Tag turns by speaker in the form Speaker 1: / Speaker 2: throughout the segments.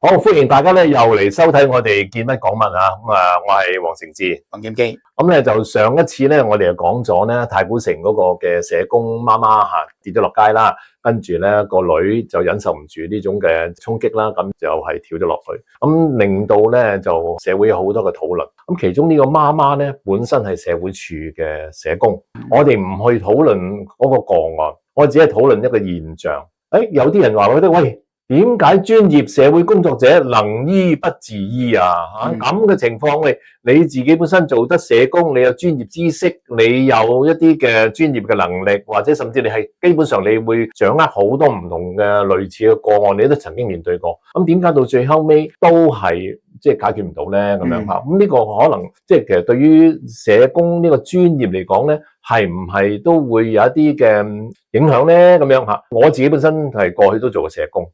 Speaker 1: 好，歡迎大家咧又嚟收睇我哋見乜講乜啊！我係黃成智、
Speaker 2: 黃劍基。
Speaker 1: 咁咧就上一次咧，我哋就講咗咧太古城嗰個嘅社工媽媽跌咗落街啦，跟住咧個女就忍受唔住呢種嘅衝擊啦，咁就係跳咗落去，咁令到咧就社會有好多嘅討論。咁其中呢個媽媽咧本身係社會處嘅社工，我哋唔去討論嗰個個案，我只係討論一個現象。有啲人話我覺得喂，點解專業社會工作者能醫不自醫啊？咁嘅情況，你自己本身做得社工，你有專業知識，你有一啲嘅專業嘅能力，或者甚至你係基本上你會掌握好多唔同嘅類似嘅個案，你都曾經面對過。咁點解到最後尾都係解決唔到咧？咁樣嚇，咁呢個可能其實對於社工呢個專業嚟講咧，係唔係都會有一啲嘅影響咧？咁樣嚇，我自己本身係過去都做過社工，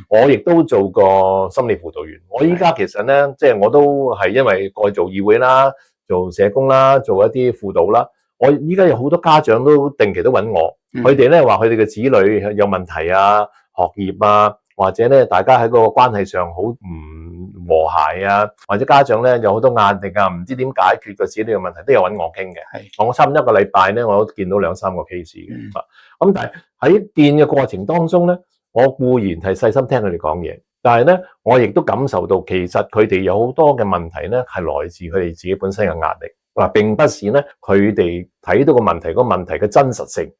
Speaker 1: 我亦都做過心理輔導員。我依家其實咧，我都係因為過去做議會啦、做社工啦、做一啲輔導啦。我依家有好多家長都定期都揾我，佢哋咧話佢哋嘅子女有問題啊、學業啊，或者咧大家喺嗰個關係上好唔和諧啊，或者家長咧有好多壓力啊，唔知點解決個子女嘅問題，都有揾我傾嘅。我差唔多一個禮拜咧，我都見到2-3個 case 嘅。咁但係喺見嘅過程當中咧，我固然係細心聽佢哋講嘢，但係咧我亦都感受到其實佢哋有好多嘅問題咧係來自佢哋自己本身嘅壓力。並不是咧佢哋睇到個問題，個問題嘅真實性。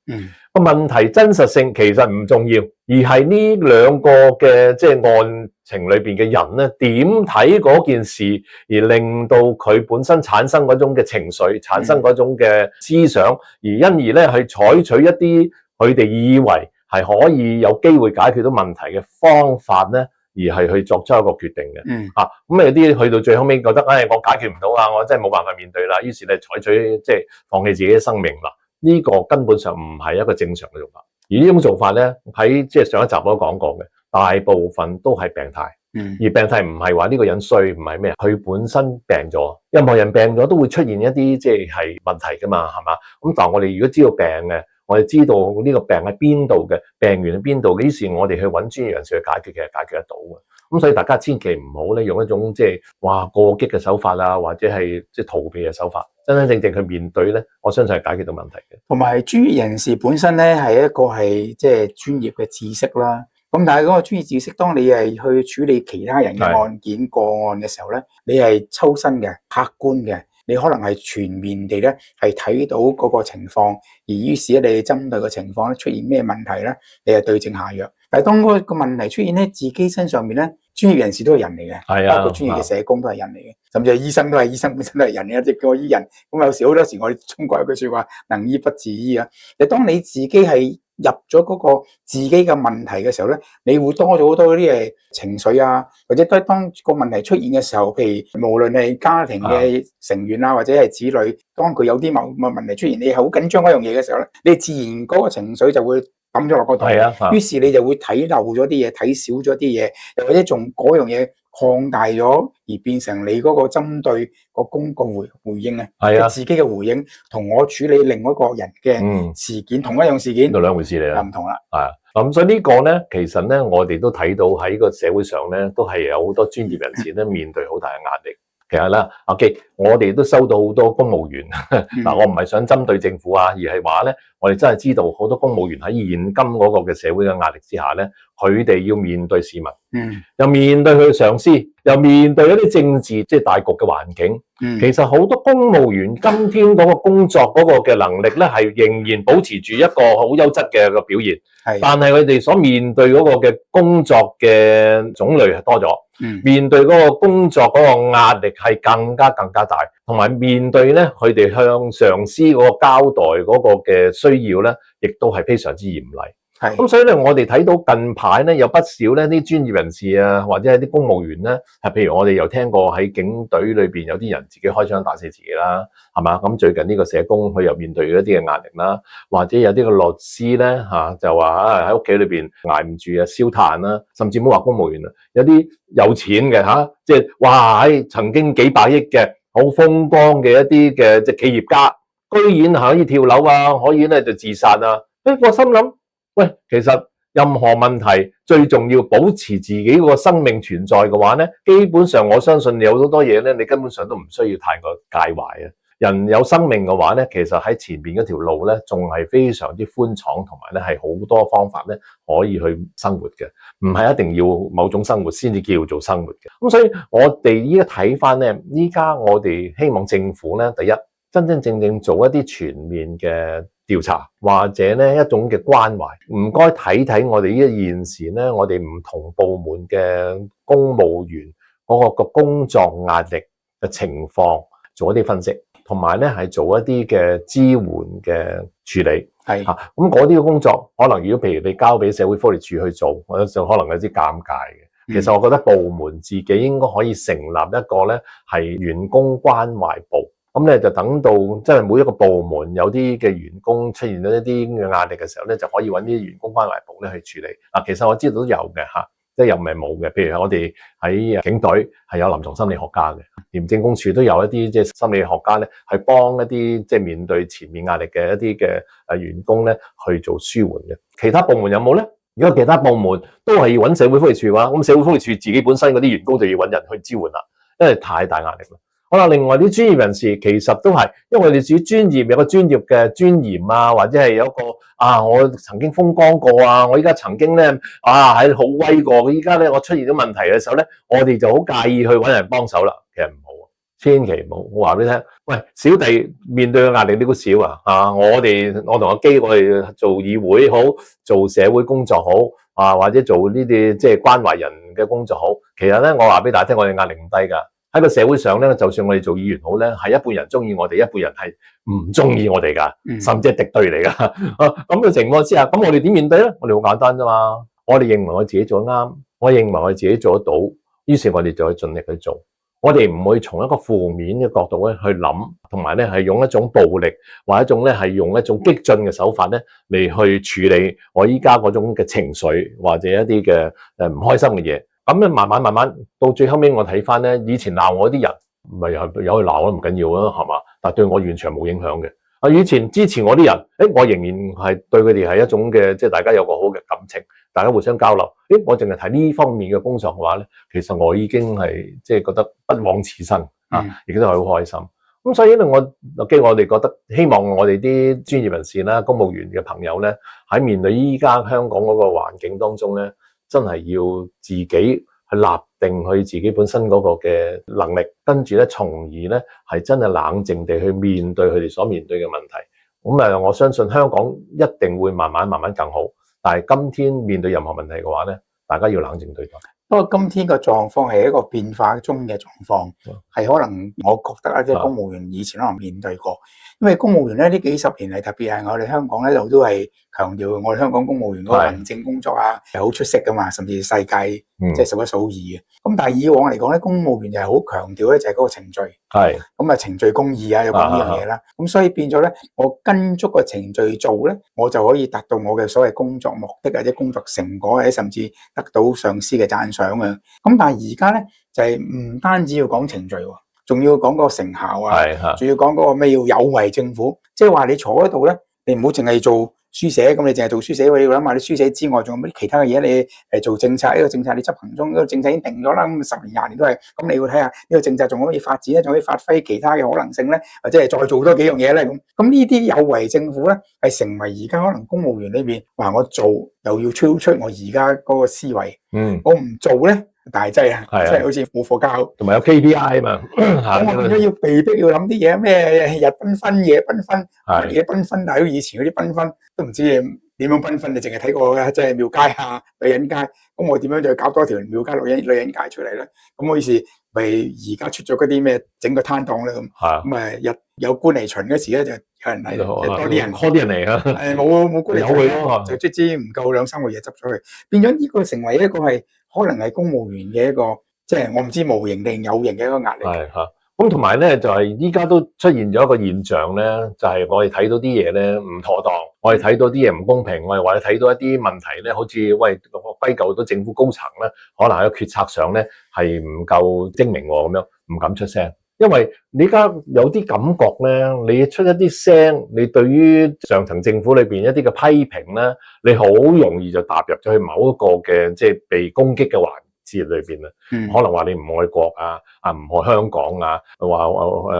Speaker 1: 個問題真實性其實唔重要，而係呢兩個嘅案情裏邊嘅人咧點睇嗰件事，而令到佢本身產生嗰種嘅情緒，產生嗰種嘅思想，而因而咧去採取一啲佢哋以為係可以有機會解決到問題嘅方法咧，而係去作出一個決定嘅。咁有啲去到最後尾覺得，我解決唔到啊，我真係冇辦法面對啦，於是咧採取放棄自己嘅生命啦。呢個根本上唔係一個正常嘅做法。而呢種做法咧，喺上一集我都講過嘅，大部分都係病態。而病態唔係話呢個人衰，唔係咩，佢本身病咗。任何人病咗都會出現一啲係問題噶嘛，係嘛？咁但係我哋如果知道病嘅，我哋知道呢個病喺邊度嘅，病源喺邊度嘅，於是我哋去揾專業人士去解決，其實解決得到嘅。咁所以大家千祈唔好咧用一種過激嘅手法啊，或者係逃避嘅手法，真真正正去面對咧，我相信係解決到問題嘅。
Speaker 2: 同埋專業人士本身咧係一個係專業嘅知識啦。咁但係嗰個專業知識，當你係去處理其他人嘅案件個案嘅時候咧，你係抽身嘅、客觀嘅。你可能係全面地咧，係睇到嗰個情況，而於是咧，你針對個情況咧出現咩問題咧，你係對症下藥。但係當嗰個問題出現咧，自己身上面咧，專業人士都係人嚟嘅，包括專業嘅社工都係人嚟嘅，甚至係醫生都係醫生本身都係人嚟嘅，即係叫醫人。咁有時好多時我哋中國有句説話，能醫不自醫啊。但係當你自己係入咗嗰個自己嘅問題嘅時候咧，你會多咗好多啲情緒啊，或者當個問題出現嘅時候，譬如無論係家庭嘅成員啊，或者係子女，當佢有啲某問題出現，你係好緊張嗰樣嘢嘅時候咧，你自然嗰個情緒就會抌咗落嗰度，於是你就會睇漏咗啲嘢，睇少咗啲嘢，又或者仲嗰樣嘢擴大咗，而變成你嗰個針對個公告回應啊，自己嘅回應同我處理另外一個人嘅事件，同一樣事件，
Speaker 1: 就兩回事嚟啦，
Speaker 2: 唔同啦。
Speaker 1: 咁所以呢個咧，其實咧，我哋都睇到喺個社會上咧，都係有好多專業人士咧面對好大嘅壓力。其實啦，OK，我哋都收到好多公務員嗱，我唔係想針對政府啊，而係話咧，我哋真係知道好多公務員喺現今嗰個嘅社會嘅壓力之下咧，佢哋要面對市民，又面對佢嘅上司，又面對一啲政治大局嘅環境。其實好多公務員今天嗰個工作嗰個嘅能力咧，係仍然保持住一個好優質嘅個表現，但係佢哋所面對嗰個嘅工作嘅種類係多咗。面對嗰個工作嗰個壓力係更加大，同埋面對咧佢哋向上司嗰個交代嗰個嘅需要咧，亦都係非常之嚴厲。咁所以咧，我哋睇到近排咧有不少咧啲專業人士啊，或者係啲公務員咧，譬如我哋又聽過喺警隊裏邊有啲人自己開槍打死自己啦，係嘛？咁最近呢個社工佢又面對一啲嘅壓力啦，或者有啲個律師咧就話喺屋企裏邊捱唔住啊，燒炭啦，甚至唔好話公務員啊，有啲有錢嘅哇曾經幾百億嘅好風光嘅一啲嘅企業家，居然可以跳樓啊，可以咧就自殺啊！我心諗。喂，其實任何問題最重要保持自己個生命存在嘅話咧，基本上我相信有好多嘢咧，你根本上都唔需要太過介懷啊。人有生命嘅話咧，其實喺前邊嗰條路咧，仲係非常之寬敞，同埋咧係好多方法咧可以去生活嘅，唔係一定要某種生活先至叫做生活嘅。咁所以我哋依家睇翻咧，依家我哋希望政府咧，第一真真正正做一啲全面嘅調查，或者咧一種嘅關懷，唔該睇睇我哋呢一現時咧，我哋唔同部門嘅公務員嗰個工作壓力嘅情況，做一啲分析。同埋咧，係做一啲嘅支援嘅處理，
Speaker 2: 係
Speaker 1: 嚇咁嗰啲嘅工作，可能如果譬如你交俾社會福利署去做，我就可能有啲尷尬嘅。其實我覺得部門自己應該可以成立一個咧係員工關懷部，咁咧就等到即係每一個部門有啲嘅員工出現咗一啲嘅壓力嘅時候咧，就可以揾啲員工關懷部咧去處理。嗱，其實我知道都有嘅嚇。即係又唔係冇嘅，譬如我哋喺警隊係有臨床心理學家嘅，廉政公署都有一啲即係心理學家咧，係幫一啲即係面對前面壓力嘅一啲嘅員工咧去做舒緩嘅。其他部門有冇咧？如果其他部門都係要揾社會福利署嘅話，咁社會福利署自己本身嗰啲員工就要揾人去支援啦，因為太大壓力啦。好啦，另外啲專業人士其實都係，因為我哋自己專業有個專業嘅尊嚴啊，或者係有一個我曾經風光過啊，我依家曾經咧喺好威過，依家咧我出現咗問題嘅時候咧，我哋就好介意去揾人幫手啦。其實唔好，千祈唔好。我話俾你聽，喂，小弟面對嘅壓力呢個少啊，我同阿基，我哋做議會好，做社會工作好或者做呢啲即係關懷人嘅工作好，其實咧我話俾大家聽，我哋壓力唔低㗎。喺個社會上咧，就算我哋做議員好咧，係一半人中意我哋，一半人係唔中意我哋噶，甚至係敵對嚟噶。咁嘅情況之下，咁我哋點面對咧？我哋好簡單啫嘛。我哋認為我自己做得啱，我認為我自己做得到，於是我哋就去盡力去做。我哋唔會從一個負面嘅角度咧去諗，同埋咧係用一種暴力或者一種咧係用一種激進嘅手法咧嚟去處理我依家嗰種嘅情緒或者一啲嘅唔開心嘅嘢。咁咧慢慢到最後尾，我睇翻咧，以前鬧我啲人，咪有去鬧都唔緊要啊，係嘛？但對我完全冇影響嘅。以前支持我啲人，我仍然係對佢哋係一種嘅，即係大家有個好嘅感情，大家互相交流。我淨係睇呢方面嘅工作嘅話咧，其實我已經係即係覺得不枉此生亦都係好開心。咁所以咧，我哋覺得希望我哋啲專業人士啦、公務員嘅朋友咧，喺面對依家香港嗰個環境當中咧，真係要自己去立定佢自己本身嗰個嘅能力，跟住咧，從而咧係真係冷靜地去面對佢哋所面對嘅問題。咁我相信香港一定會慢慢更好。但係今天面對任何問題嘅話咧，大家要冷靜對待。
Speaker 2: 不過今天個狀況係一個變化中嘅狀況，係可能我覺得即係公務員以前可能面對過，因為公務員咧呢幾十年嚟，特別係我哋香港呢度都係強調我哋香港公務員嗰個行政工作係好出色噶嘛，甚至世界即係數一數二嘅。咁但係以往嚟講咧，公務員就係好強調咧就係嗰個程序，咁程序公義有講呢樣嘢啦。咁所以變咗咧，我跟足個程序做咧，我就可以達到我嘅所謂工作目的或者工作成果，或者甚至得到上司嘅讚賞啊。咁但係而家咧就係唔單止要講程序，仲要講個成效仲要講嗰個咩要有為政府，即係話你坐喺度咧，你唔好淨係做書寫，咁你淨係做書寫，你要諗下你書寫之外仲有啲其他嘅嘢，你做政策，呢個政策你執行中，呢個政策已經定咗啦，咁10年20年都係，咁你要睇下呢個政策仲可以發展咧，仲可以發揮其他嘅可能性咧，或者係再做多幾樣嘢咧，咁呢啲有為政府咧係成為而家可能公務員裏邊話我做又要超出我而家嗰個思維，我唔做咧。大劑即係好似冇課交，
Speaker 1: 同埋有 KPI 啊嘛，
Speaker 2: 咁我變咗要被逼要諗啲嘢咩日繽紛夜繽紛，嘢繽紛，但係以前嗰啲繽紛都唔知點樣繽紛，你淨係睇過嘅，即係廟街女人街，咁我點樣再搞多條廟街女人街出嚟咧？咁我於是咪而家出咗嗰啲咩整個攤檔咧咁，有官嚟巡嗰時咧就有人嚟，多啲人嚟啊，冇官嚟巡就即知唔夠2-3個月執咗佢，變咗呢個成為一個係。可能係公務員嘅一個，即係我唔知無形定有形嘅一個壓力。
Speaker 1: 咁同埋咧，就係依家都出現咗一個現象咧，就係我哋睇到啲嘢咧唔妥當，我哋睇到啲嘢唔公平，我哋或者睇到一啲問題咧，好似歸咎到政府高層咧，可能喺個決策上咧係唔夠精明咁樣，唔敢出聲。因為你而家有啲感覺咧，你出一啲聲，你對於上層政府裏邊一啲嘅批評咧，你好容易就踏入咗去某一個嘅即係被攻擊嘅環節裏邊啦。可能話你唔愛國啊，唔愛香港啊，話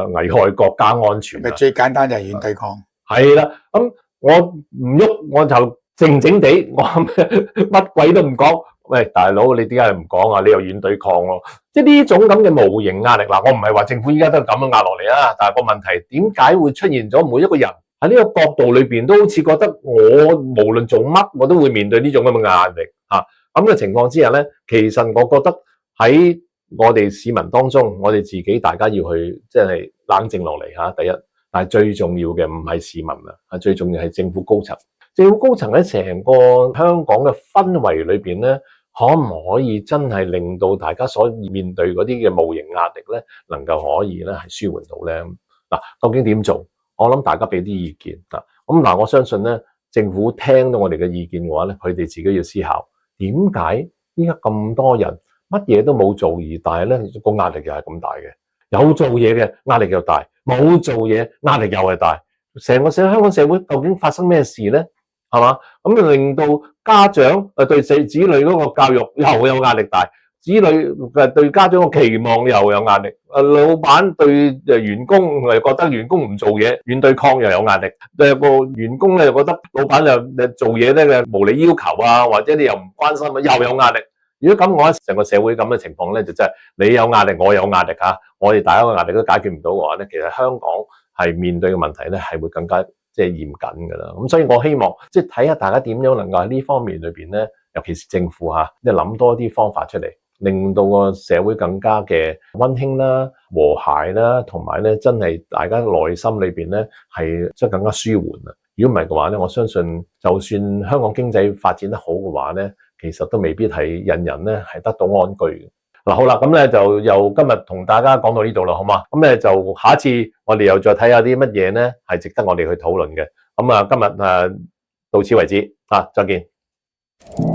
Speaker 1: 危害國家安全啊。
Speaker 2: 最簡單就係軟對抗。
Speaker 1: 係啦，咁我唔喐，我就靜靜地，我乜鬼都唔講。喂，大佬，你點解唔講啊？你又軟對抗咯，即係呢種咁嘅無形壓力。嗱，我唔係話政府依家都係咁樣壓落嚟啊，但係個問題點解會出現咗每一個人喺呢個角度裏邊都好似覺得我無論做乜我都會面對呢種咁嘅壓力嚇。咁嘅情況之下咧，其實我覺得喺我哋市民當中，我哋自己大家要去即係冷靜落嚟嚇。第一，但係最重要嘅唔係市民啊，最重要係政府高層。政府高層喺成個香港嘅氛圍裏邊咧，可唔可以真係令到大家所面對嗰啲嘅無形壓力咧，能夠可以咧係舒緩到咧？嗱，究竟點做？我諗大家俾啲意見啊。咁嗱，我相信咧，政府聽到我哋嘅意見嘅話咧，佢哋自己要思考點解依家咁多人乜嘢都冇做，但係咧個壓力又係咁大嘅。有做嘢嘅壓力又大，冇做嘢壓力又係大。成個香港社會究竟發生咩事咧？係嘛？咁令到家長對子女嗰個教育又有壓力大，子女對家長嘅期望又有壓力。老闆對員工又覺得員工唔做嘢，軟對抗又有壓力。個員工咧又覺得老闆又做嘢咧無理要求啊，或者你又唔關心，又有壓力。如果咁，我成個社會咁嘅情況咧，就真係你有壓力，我有壓力嚇，我哋大家嘅壓力都解決唔到嘅話咧，其實香港係面對嘅問題咧係會更加即係嚴謹㗎啦。咁所以我希望即係睇下大家點樣能夠喺呢方面裏邊咧，尤其是政府嚇，即係諗多啲方法出嚟，令到個社會更加嘅溫馨啦、和諧啦，同埋咧真係大家內心裏邊咧係即係更加舒緩啊。如果唔係嘅話咧，我相信就算香港經濟發展得好嘅話咧，其實都未必係人人咧係得到安居嘅。嗱，好啦，咁咧就由今日同大家講到呢度啦，好嘛？咁咧就下一次我哋又再睇下啲乜嘢咧係值得我哋去討論嘅。咁啊，今日到此為止啊，再見。